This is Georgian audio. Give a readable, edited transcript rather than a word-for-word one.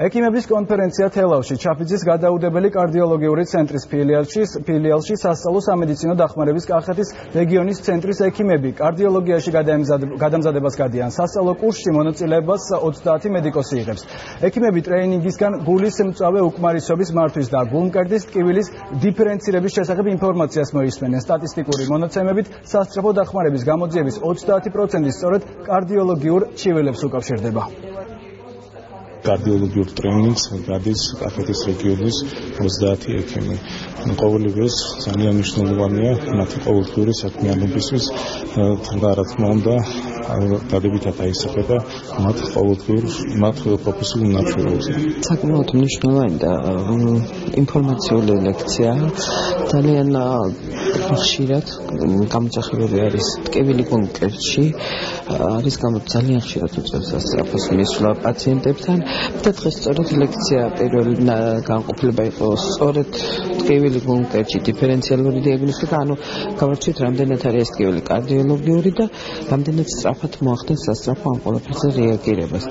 ექიმების კონფერენცია თელავში ჩაფიძის გადაუდებელი კარდიოლოგიური ცენტრის ფილიალში სასწავლო სამედიცინო დახმარების კახეთის რეგიონის ცენტრის ექიმები კარდიოლოგიაში გადამზადებას გადიან. სასწავლო კურსში მონაწილეობას 30 მედიკოსი იღებს. ექიმები ტრეინინგისგან გულის მწვავე უკმარისობის მართვის და გულმკერდის ტკივილის დიფერენცირების შესახებ ინფორმაციას მოისმენენ. სტატისტიკური მონაცემებით სასწრაფო დახმარების გამოძიების 30% სწორედ კარდიოლოგიურ ჩივილებს უკავშირდება. კარდიოლოგიურ ტრეინინგს გადის კახეთის რეგიონის 30 ექიმი. ყოველივეს ძალიან მნიშვნელოვანია მათი ყოველდღიური საქმიანობისთვის და რა თქმა უნდა დადებითად აისახება მათ პროფესიულ ნახშირებზე. საკმაოდ მნიშვნელოვანი და ინფორმაციული ლექცია. ძალიან ხშირად გამოძახილები არის ტკივილი გულმკერდში. არის ძალიან ხშირად უწევს სასწრაფოს მისვლა პაციენტებთან. და დღეს სწორედ ლექცია პირველი განყოფილება იყო სწორედ ტკივილი გულმკერდში დიფერენციალური დიაგნოსტიკა, ანუ გავარჩიეთ რამდენად არის ეს ტკივილი კარდიოლოგიური და რამდენად სწრაფად მოახდენს სასწრაფო ამ ყველაფერზე რეაგირებას.